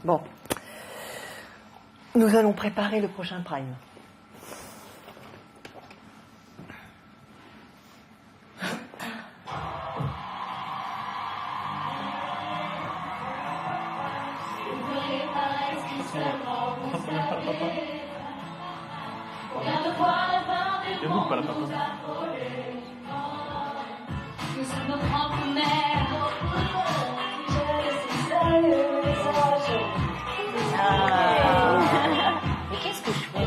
Bon. Nous allons préparer le prochain prime. Il y a beaucoup pas la papa. Mais qu'est-ce que je fais là?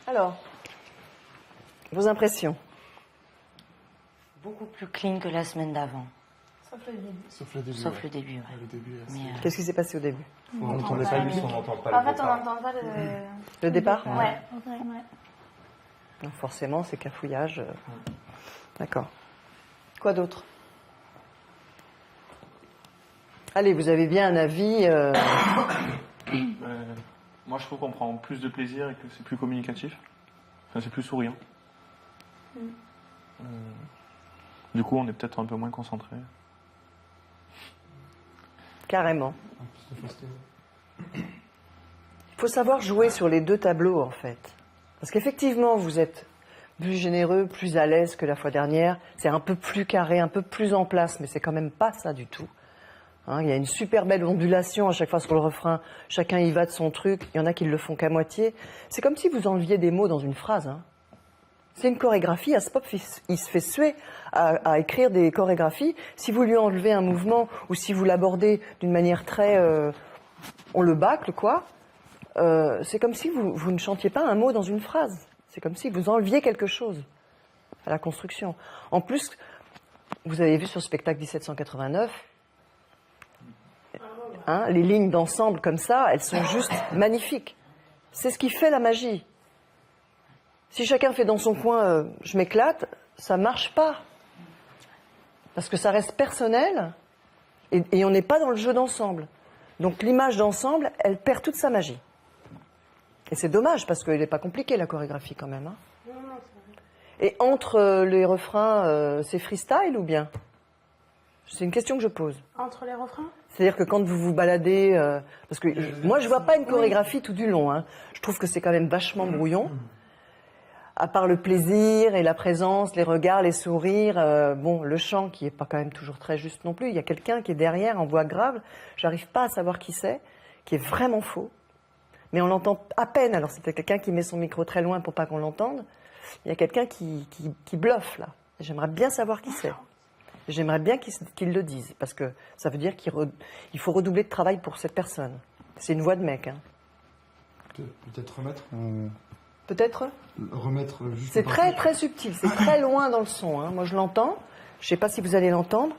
Alors, vos impressions? Beaucoup plus clean que la semaine d'avant. Sauf le début. Sauf le début. Sauf ouais. le début, ouais. Le début, Mais, Qu'est-ce qui s'est passé au début? on n'entendait pas lui, on n'entend pas En fait, on n'entend pas le... Le départ? Ouais. Donc forcément, c'est cafouillage. D'accord. Quoi d'autre? Allez, vous avez bien un avis Moi, je trouve qu'on prend plus de plaisir et que c'est plus communicatif. Enfin, c'est plus souriant. Du coup, on est peut-être un peu moins concentré. carrément. Il faut savoir jouer sur les deux tableaux, en fait. Parce qu'effectivement, vous êtes plus généreux, plus à l'aise que la fois dernière. C'est un peu plus carré, un peu plus en place, mais c'est quand même pas ça du tout. Hein, il y a une super belle ondulation à chaque fois sur le refrain. Chacun y va de son truc. Il y en a qui le font qu'à moitié. C'est comme si vous enleviez des mots dans une phrase. Hein. C'est une chorégraphie. Aspop, il se fait suer à écrire des chorégraphies. Si vous lui enlevez un mouvement ou si vous l'abordez d'une manière très... on le bâcle, quoi. C'est comme si vous ne chantiez pas un mot dans une phrase. C'est comme si vous enleviez quelque chose à la construction. En plus, vous avez vu sur le spectacle 1789, hein, les lignes d'ensemble comme ça, elles sont juste magnifiques. C'est ce qui fait la magie. Si chacun fait dans son coin « je m'éclate », ça ne marche pas. Parce que ça reste personnel et on n'est pas dans le jeu d'ensemble. Donc l'image d'ensemble, elle perd toute sa magie. Et c'est dommage parce qu'elle n'est pas compliquée la chorégraphie quand même. Hein. Et entre les refrains, c'est freestyle ou bien? C'est une question que je pose. Entre les refrains? C'est-à-dire que quand vous vous baladez... parce que moi, je vois pas une chorégraphie tout du long. Hein. Je trouve que c'est quand même vachement brouillon. À part le plaisir et la présence, les regards, les sourires, bon, le chant qui est pas quand même toujours très juste non plus. Il y a quelqu'un qui est derrière en voix grave. J'arrive pas à savoir qui c'est, qui est vraiment faux. Mais on l'entend à peine. Alors c'est peut-être quelqu'un qui met son micro très loin pour pas qu'on l'entende. Il y a quelqu'un qui bluffe là. J'aimerais bien savoir qui c'est. J'aimerais bien qu'il le dise, parce que ça veut dire qu'il faut redoubler de travail pour cette personne. C'est une voix de mec. Hein. Peut-être remettre Peut-être remettre juste. C'est très très subtil, c'est très loin dans le son. Hein. Moi je l'entends, je ne sais pas si vous allez l'entendre.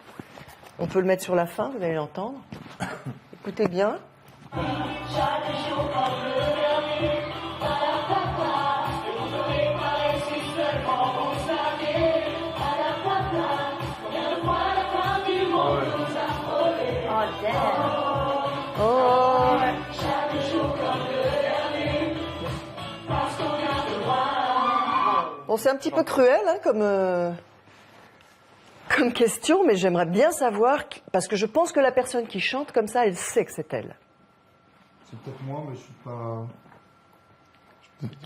On peut le mettre sur la fin, vous allez l'entendre. Écoutez bien. Oh. Bon, c'est un petit peu cruel hein, comme question, mais j'aimerais bien savoir, parce que je pense que la personne qui chante comme ça, elle sait que c'est elle. C'est peut-être moi, mais je suis pas.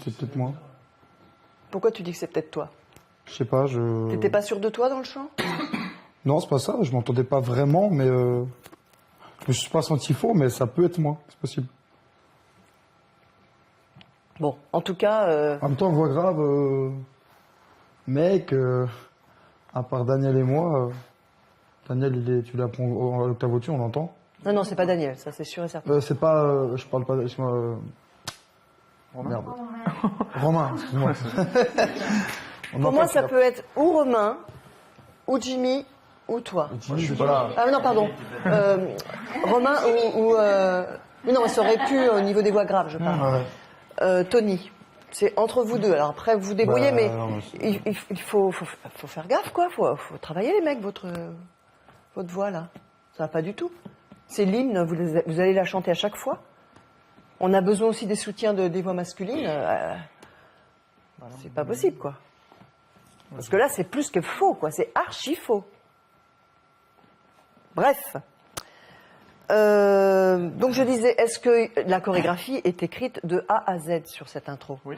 C'est peut-être moi. Pourquoi tu dis que c'est peut-être toi? Je sais pas, je. T'étais pas sûr de toi dans le chant? Non, c'est pas ça. Je m'entendais pas vraiment, mais je me suis pas senti faux, mais ça peut être moi, c'est possible. Bon, en tout cas... En même temps, voix grave, mec, à part Daniel et moi, Daniel, tu l'apprends à l'octave au-dessus, on l'entend. Non, c'est pas Daniel, ça c'est sûr et certain. C'est pas... je parle pas... excuse-moi, merde. Romain, excuse-moi. Pour moi, ça peut être ou Romain, ou Jimmy, ou toi. Jimmy, je suis pas là. Ah non, pardon. Romain ou mais non, ça aurait pu au niveau des voix graves, je parle. Ouais. Tony. C'est entre vous deux. Alors après, vous vous débrouillez, mais non, il faut faire gaffe, quoi. Faut travailler, les mecs, votre voix, là. Ça va pas du tout. C'est l'hymne, vous allez la chanter à chaque fois. On a besoin aussi des soutiens des voix masculines. C'est pas possible, quoi. Parce que là, c'est plus que faux, quoi. C'est archi faux. Bref. Donc je disais, est-ce que la chorégraphie est écrite de A à Z sur cette intro? Oui.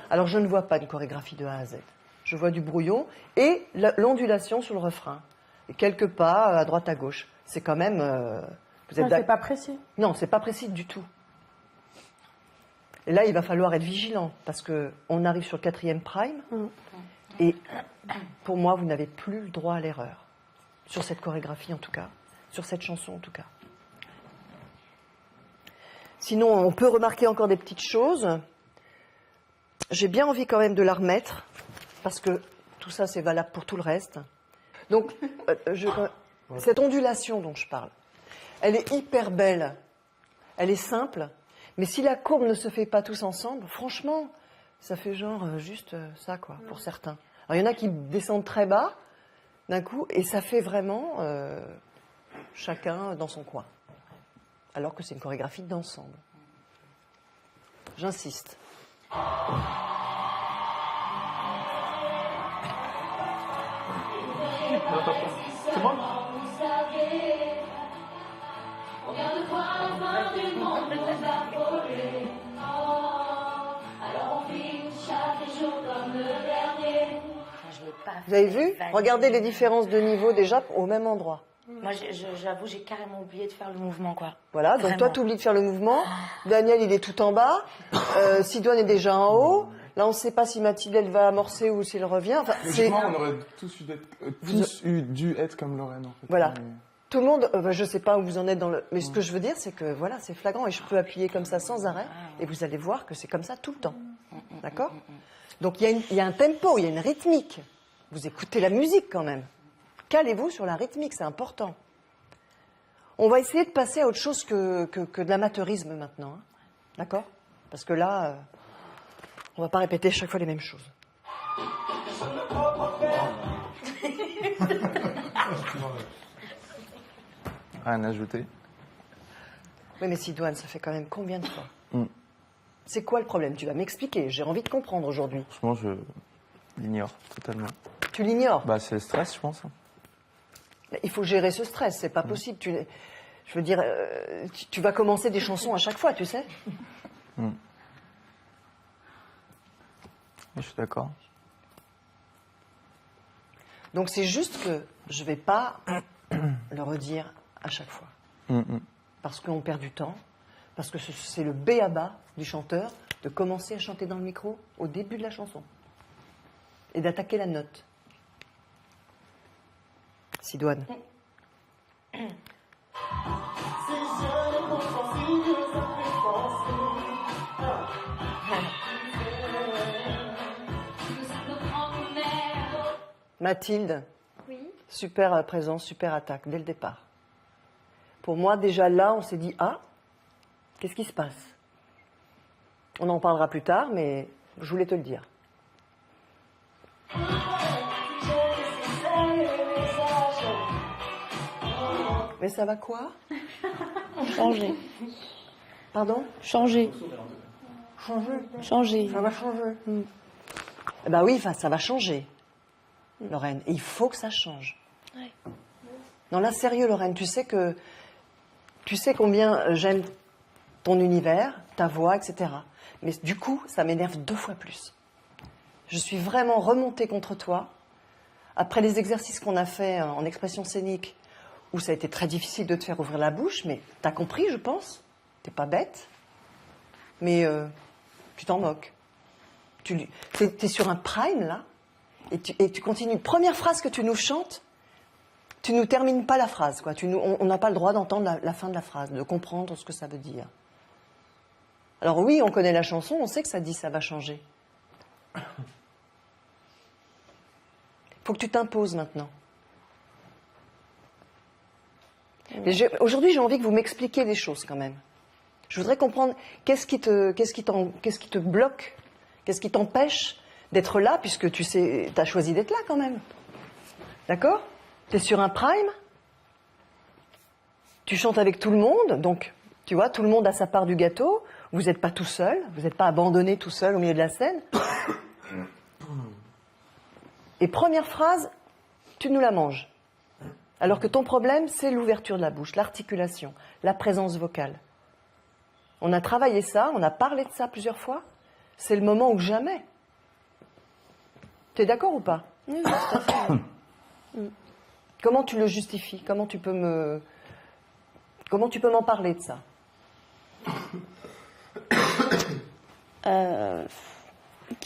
Alors je ne vois pas une chorégraphie de A à Z. Je vois du brouillon et l'ondulation sur le refrain. Et quelques pas à droite à gauche. C'est quand même... vous êtes C'est pas précis. Non, c'est pas précis du tout. Et là, il va falloir être vigilant parce qu'on arrive sur le 4e prime et pour moi, vous n'avez plus le droit à l'erreur. Sur cette chorégraphie en tout cas, sur cette chanson en tout cas. Sinon, on peut remarquer encore des petites choses. J'ai bien envie quand même de la remettre, parce que tout ça, c'est valable pour tout le reste. Donc, cette ondulation dont je parle, elle est hyper belle, elle est simple, mais si la courbe ne se fait pas tous ensemble, franchement, ça fait genre juste ça, quoi, pour certains. Alors, il y en a qui descendent très bas, d'un coup, et ça fait vraiment chacun dans son coin. Alors que c'est une chorégraphie d'ensemble. J'insiste. C'est moi. Vous avez vu? Regardez les différences de niveau déjà au même endroit. Moi, j'avoue, j'ai carrément oublié de faire le mouvement, quoi. Voilà, donc toi, tu oublies de faire le mouvement. Daniel, il est tout en bas. Sidoine est déjà en haut. Là, on ne sait pas si Mathilde, elle va amorcer ou si elle revient. Enfin, logiquement, on aurait tous dû être comme Lorraine, en fait. Voilà. Mais... Tout le monde, je ne sais pas où vous en êtes dans le... Mais ce que je veux dire, c'est que voilà, c'est flagrant et je peux appuyer comme ça sans arrêt. Et vous allez voir que c'est comme ça tout le temps. D'accord? Donc, il y a un tempo, il y a une rythmique. Vous écoutez la musique quand même. Calez-vous sur la rythmique, c'est important. On va essayer de passer à autre chose que de l'amateurisme maintenant. Hein. D'accord? Parce que là, on ne va pas répéter chaque fois les mêmes choses. Rien à ajouter. Oui, mais Sidoine, ça fait quand même combien de fois? C'est quoi le problème? Tu vas m'expliquer, j'ai envie de comprendre aujourd'hui. Franchement, je l'ignore totalement. Tu l'ignores? Bah, c'est le stress, je pense. Il faut gérer ce stress, c'est pas possible. Je veux dire, tu vas commencer des chansons à chaque fois, tu sais. Je suis d'accord. Donc c'est juste que je vais pas le redire à chaque fois. Parce qu'on perd du temps, parce que c'est le b.a.-ba du chanteur de commencer à chanter dans le micro au début de la chanson et d'attaquer la note. Sidoine. Mathilde, Oui. super présence, super attaque, dès le départ. Pour moi, déjà là, on s'est dit, ah, qu'est-ce qui se passe? On en parlera plus tard, mais je voulais te le dire. Mais ça va quoi? Changer. Pardon? Changer. Changer. Ça va changer. Eh ben oui, ça va changer, Lorraine. Et il faut que ça change. Ouais. Non, là, sérieux, Lorraine, tu sais combien j'aime ton univers, ta voix, etc. Mais du coup, ça m'énerve 2 fois plus. Je suis vraiment remontée contre toi. Après les exercices qu'on a fait en expression scénique, où ça a été très difficile de te faire ouvrir la bouche, mais t'as compris, je pense. T'es pas bête. Mais tu t'en moques. T'es sur un prime, là, et tu continues. Première phrase que tu nous chantes, tu nous termines pas la phrase, quoi. On n'a pas le droit d'entendre la fin de la phrase, de comprendre ce que ça veut dire. Alors oui, on connaît la chanson, on sait que ça dit ça va changer. Il faut que tu t'imposes maintenant. Aujourd'hui, j'ai envie que vous m'expliquiez des choses quand même. Je voudrais comprendre qu'est-ce qui te bloque, qu'est-ce qui t'empêche d'être là, puisque tu sais, t'as choisi d'être là quand même. D'accord ? Tu es sur un prime, tu chantes avec tout le monde, donc tu vois, tout le monde a sa part du gâteau, vous n'êtes pas tout seul, vous n'êtes pas abandonné tout seul au milieu de la scène. Et première phrase, tu nous la manges. Alors que ton problème, c'est l'ouverture de la bouche, l'articulation, la présence vocale. On a travaillé ça, on a parlé de ça plusieurs fois. C'est le moment ou jamais. Tu es d'accord ou pas ? Oui, tout à fait. Comment tu le justifies ? Comment tu peux m'en parler de ça ?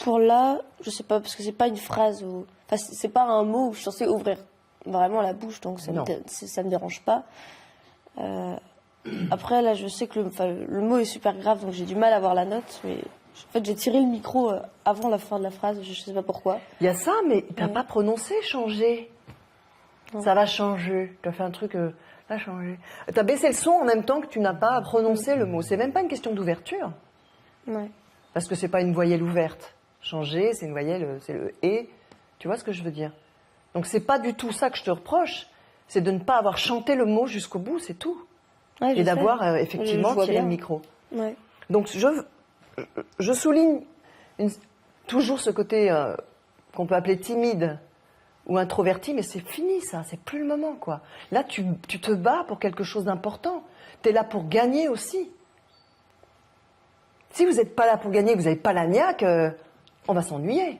Pour là, je sais pas, parce que c'est pas une phrase où... Enfin, c'est pas un mot où je suis censée ouvrir vraiment la bouche, donc ça me dérange pas. Après, là, je sais que le mot est super grave, donc j'ai du mal à voir la note, mais en fait, j'ai tiré le micro avant la fin de la phrase, je sais pas pourquoi. Il y a ça, mais t'as pas prononcé changer. Non. Ça va changer. Tu as fait un truc, ça va changer. Tu as baissé le son en même temps que tu n'as pas prononcé le mot. C'est même pas une question d'ouverture. Ouais. Parce que c'est pas une voyelle ouverte. Changer, c'est une voyelle, c'est le « et ». Tu vois ce que je veux dire ? Donc c'est pas du tout ça que je te reproche. C'est de ne pas avoir chanté le mot jusqu'au bout, c'est tout. Ouais, Et d'avoir effectivement Je vois tiré bien. le micro. Ouais. Donc je souligne toujours ce côté qu'on peut appeler timide ou introverti, mais c'est fini ça, c'est plus le moment quoi. Là tu te bats pour quelque chose d'important. Tu es là pour gagner aussi. Si vous n'êtes pas là pour gagner, que vous n'avez pas la niaque, on va s'ennuyer.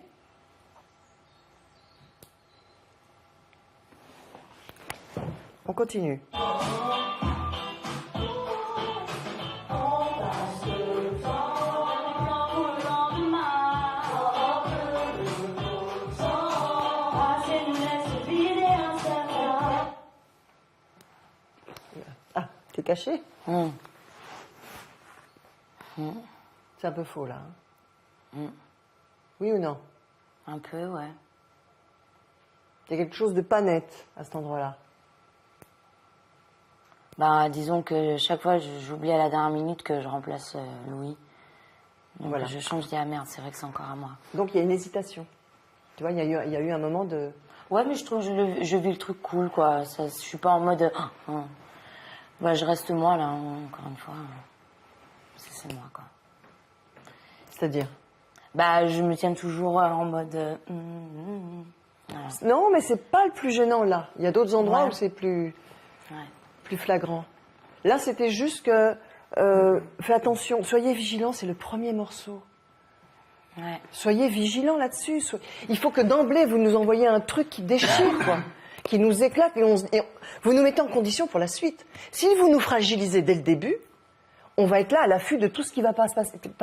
On continue. Ah, t'es caché ? C'est un peu faux là. Oui ou non ? Un peu, ouais. Il y a quelque chose de pas net à cet endroit-là. Bah, disons que chaque fois, j'oublie à la dernière minute que je remplace Louis. Donc Voilà. je change, je dis, ah merde, c'est vrai que c'est encore à moi. Donc il y a une hésitation. Tu vois, il y a eu un moment de... Ouais, mais je trouve, je vis le truc cool, quoi. Ça, je suis pas en mode, bah, je reste moi, là, encore une fois. C'est moi, quoi. C'est-à-dire ? Bah, je me tiens toujours en mode, voilà. Non, mais c'est pas le plus gênant là. Il y a d'autres endroits Ouais. où c'est plus Ouais. flagrant. Là, c'était juste que... fais attention, soyez vigilants, c'est le premier morceau. Ouais. Soyez vigilants là-dessus. Il faut que d'emblée, vous nous envoyiez un truc qui déchire, quoi. Qui nous éclate. Et vous nous mettez en condition pour la suite. Si vous nous fragilisez dès le début, on va être là à l'affût de tout ce qui va pas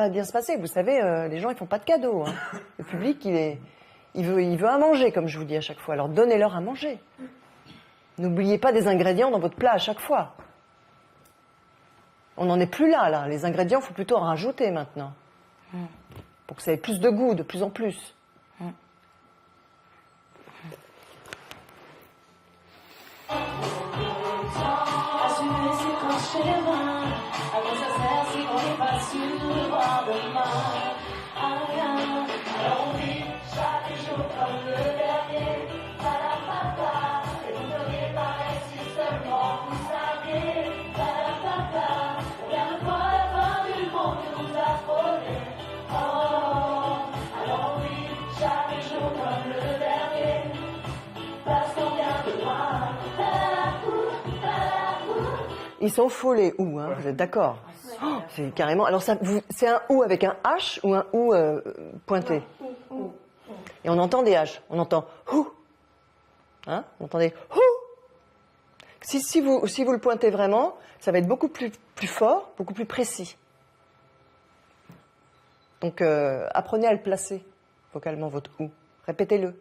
bien se passer. Vous savez, les gens, ils font pas de cadeaux. Hein. Le public, il veut à manger, comme je vous dis à chaque fois. Alors donnez-leur à manger. N'oubliez pas des ingrédients dans votre plat à chaque fois. On n'en est plus là. Les ingrédients, il faut plutôt en rajouter maintenant. Pour que ça ait plus de goût, de plus en plus. Ils sont faux les ou, hein, vous êtes d'accord ? Oh, c'est carrément. Alors c'est un ou avec un H ou un ou pointé. Et on entend des H. On entend ou. Hein ? On entend des ou. Si vous le pointez vraiment, ça va être beaucoup plus fort, beaucoup plus précis. Donc apprenez à le placer vocalement votre ou. Répétez-le.